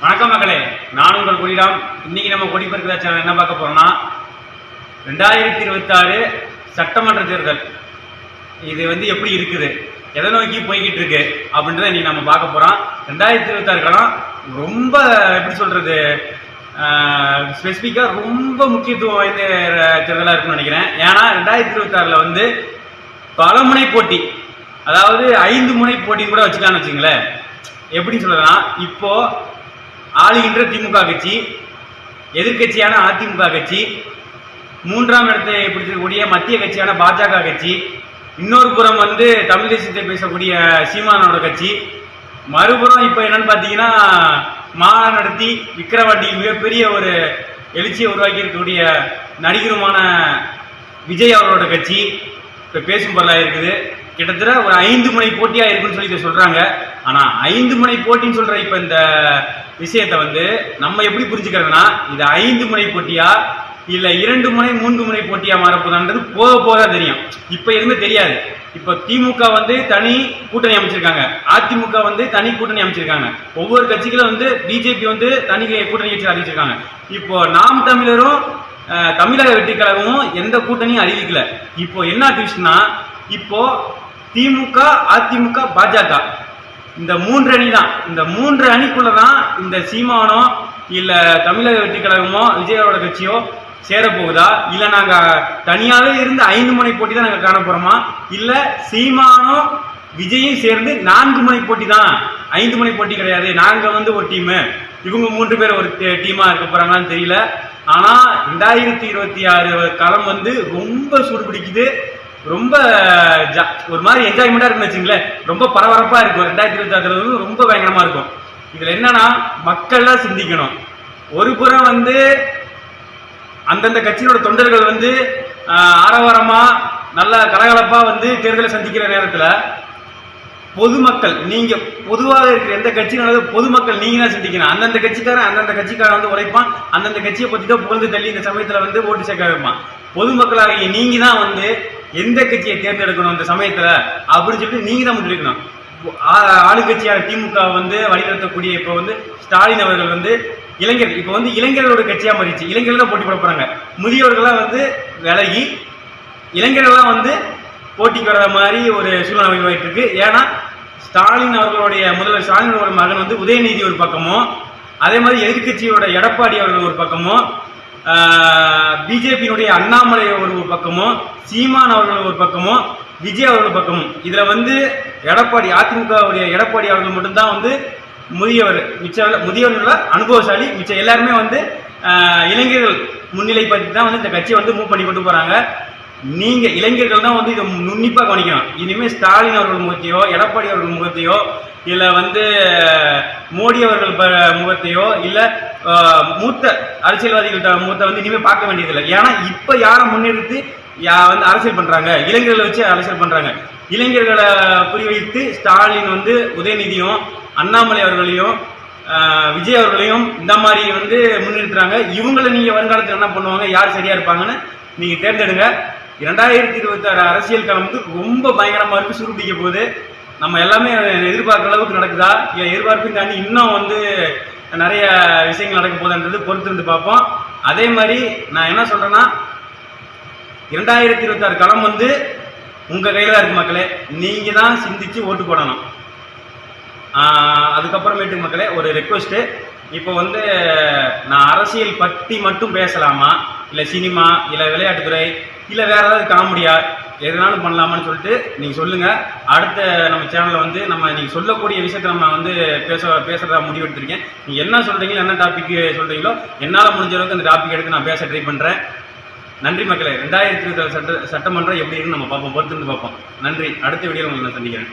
வணக்கம் மக்களே, நான் உங்கள் கொடிராம். இன்னைக்கு நம்ம கொடி பறக்குதா சேனல் என்ன பார்க்க போறோம்னா 2026 சட்டமன்ற தேர்தல் இது எப்படி இருக்குது, எதை நோக்கி போய்கிட்டு இருக்கு அப்படின்றத இன்னைக்கு நம்ம பார்க்க போறோம். 2026 காலம் ரொம்ப எப்படி சொல்றது, ஸ்பெசிஃபிக்கா ரொம்ப முக்கியத்துவம் வாய்ந்த தேர்தலாக இருக்குன்னு நினைக்கிறேன். ஏன்னா 2026 பலமுனை போட்டி, அதாவது 5 முனை போட்டின்னு கூட வச்சுக்கலாம்னு வச்சுங்களேன். எப்படின்னு சொல்றதுன்னா, இப்போ ஆளுகின்ற திமுக கட்சி, எதிர்கட்சியான அதிமுக கட்சி, 3ஆம் இடத்தை பிடிச்சிருக்கக்கூடிய மத்திய கட்சியான பாஜக கட்சி, இன்னொரு புறம் தமிழ் தேசியத்தை பேசக்கூடிய சீமானோட கட்சி, மறுபுறம் இப்ப என்னன்னு பாத்தீங்கன்னா மாநாடு நடத்தி விக்கிரவாண்டியில் மிகப்பெரிய ஒரு எழுச்சியை உருவாக்கி இருக்கக்கூடிய நடிகருமான விஜய் அவர்களோட கட்சி இப்ப பேசும் பொருளா இருக்குது. கிட்டத்தட்ட ஒரு 5 முனை போட்டியா இருக்குன்னு சொல்லி சொல்றாங்க. ஆனா 5 முனை போட்டின்னு சொல்ற இப்ப இந்த விஷயத்தை நம்ம எப்படி புரிஞ்சுக்கிறதுனா, இது 5 முனை போட்டியா இல்ல 2 முனை 3 முனை போட்டியா மாறப்போதான்றது போக போக தெரியும். இப்ப எதுவுமே தெரியாது. இப்ப திமுக தனி கூட்டணி அமைச்சிருக்காங்க, அதிமுக தனி கூட்டணி அமைச்சிருக்காங்க, ஒவ்வொரு கட்சிகளும் பிஜேபி தனி கூட்டணி கட்சி அறிவிச்சிருக்காங்க. இப்போ நாம் தமிழரும் தமிழக வெற்றி கழகமும் எந்த கூட்டணியும் அறிவிக்கல. இப்போ என்ன விஷயம்னா, இப்போ திமுக அதிமுக பாஜக இந்த 3 அணி தான். இந்த 3 அணிக்குள்ளதான் இந்த சீமானோ இல்ல தமிழக வெற்றி கழகமோ விஜயோட கட்சியோ சேரப்போகுதா, இல்ல நாங்க தனியாவே இருந்து 5 முனை போட்டி தான் நாங்க காண போறோமா, இல்ல சீமானோ விஜயும் சேர்ந்து 4 முனை போட்டி தான், 5 முனை போட்டி கிடையாது, நாங்க ஒரு டீம், இவங்க 3 பேர் ஒரு டீமா இருக்க போறாங்கன்னு தெரியல. ஆனா 2026 களம் ரொம்ப சூடுபிடிக்குது, ரொம்ப ஒரு மாதிரி என்ஜாய்மெண்டா இருக்குன்னு வச்சுங்களேன். ரொம்ப பரபரப்பா இருக்கும். 2026 ரொம்ப பயங்கரமா இருக்கும். இதுல என்னன்னா, மக்கள்லாம் சிந்திக்கணும். ஒரு புறம் அந்தந்த கட்சியோட தொண்டர்கள் ஆரவாரமா நல்ல கலகலப்பா தேர்தலை சந்திக்கிற நேரத்துல பொதுமக்கள், நீங்க பொதுவாக இருக்கிற எந்த கட்சியும் பொதுமக்கள் நீங்க தான் சிந்திக்கணும். அந்தந்த கட்சிக்காரன் உழைப்பான், அந்தந்த கட்சியை பத்தி தான் புகழ்ந்து தள்ளி இந்த சமயத்துல ஓட்டு சேர்க்க வைப்பான். பொதுமக்களாக நீங்க தான் எந்த கட்சியை தேர்ந்தெடுக்கணும் இந்த சமயத்துல அப்படின்னு சொல்லிட்டு நீங்க தான் முடிவெடுக்கணும். ஆளுங்கட்சியான திமுக வழிநடத்தக்கூடிய இப்ப ஸ்டாலின் அவர்கள் இளைஞர்கள் இப்ப இளைஞர்களோட கட்சியா மாறிச்சு. இளைஞர்கள் தான் போட்டி போட போறாங்க. முதியவர்கள்லாம் விலகி இளைஞர்கள்லாம் போட்டிக்கு வர மாதிரி ஒரு சூழ்நிலை அமைவாயிட்டு இருக்கு. ஏன்னா ஸ்டாலின் அவர்களுடைய முதல்வர் ஸ்டாலின் அவரோட மகன் உதயநிதி ஒரு பக்கமும், அதே மாதிரி எதிர்கட்சியோட எடப்பாடி அவர்கள் ஒரு பக்கமும், பிஜேபியினுடைய அண்ணாமலை ஒரு பக்கமும், சீமான் அவர்கள் ஒரு பக்கமும், விஜய் அவர்கள் பக்கமும். இதுல எடப்பாடி அதிமுகவுடைய எடப்பாடி அவர்கள் மட்டும்தான் முதியவர், முதியவர்கள அனுபவசாலி. மிச்சம் எல்லாருமே இளைஞர்கள் முன்னிலை பற்றி தான் இந்த கட்சியை மூவ் பண்ணி கொண்டு போறாங்க. நீங்க இளைஞர்கள் தான் இதை நுண்ணிப்பா கவனிக்கணும். இனிமே ஸ்டாலின் அவர்கள் முகத்தையோ எடப்பாடி அவர்கள் முகத்தையோ இல்ல மோடி அவர்கள் முகத்தையோ இல்ல மூத்த அரசியல்வாதிகள் முகத்தை இனிமே பார்க்க வேண்டியதில்லை. ஏன்னா இப்ப யாரை முன்னிறுத்தி அரசியல் பண்றாங்க, இளைஞர்களை வச்சு அரசியல் பண்றாங்க. இளைஞர்களை குறிவைத்து ஸ்டாலின் உதயநிதியும் அண்ணாமலை அவர்களையும் விஜய் அவர்களையும் இந்த மாதிரி முன்னிறுத்துறாங்க. இவங்களை நீங்க வருங்காலத்தில் என்ன பண்ணுவாங்க, யார் சரியா இருப்பாங்கன்னு நீங்க தேர்ந்தெடுங்க. 2026 அரசியல் களம் ரொம்ப பயங்கரமா இருக்கு, சுருட்டிக்க போகுது. நம்ம எல்லாமே எதிர்பார்க்குற அளவுக்கு நடக்குதா, எதிர்பார்ப்பையும் தாண்டி இன்னும் நிறைய விஷயங்கள் நடக்க போகுதுன்றது பொறுத்திருந்து பார்ப்போம். அதே மாதிரி நான் என்ன சொல்றேன்னா, 2026 களம் உங்க கையில தான் இருக்கு மக்களே. நீங்க தான் சிந்திச்சு ஓட்டு போடணும். அதுக்கப்புறமேட்டு மக்களே ஒரு ரெக்வஸ்ட், இப்போ நான் அரசியல் பற்றி மட்டும் பேசலாமா, இல்ல சினிமா, இல்ல விளையாட்டுத்துறை, இல்ல வேற ஏதாவது காமெடியா எதனாலும் பண்ணலாமான்னு சொல்லிட்டு நீங்க சொல்லுங்க. அடுத்த நம்ம சேனல்ல நம்ம நீங்க சொல்லக்கூடிய விஷயத்த நம்ம பேசுறதா முடிவெடுத்திருக்கேன். நீங்க என்ன சொல்றீங்களோ, என்ன டாபிக் சொல்றீங்களோ, என்னால முடிஞ்ச அளவுக்கு அந்த டாபிக் எடுத்து நான் பேச ட்ரை பண்றேன். நன்றி மக்களே. 2026 சட்டமன்றம் எப்படி இருக்குன்னு நம்ம பார்ப்போம், பொறுத்திருந்து பார்ப்போம். நன்றி. அடுத்த வீடியோவில் உங்களை நான் சந்திக்கிறேன்.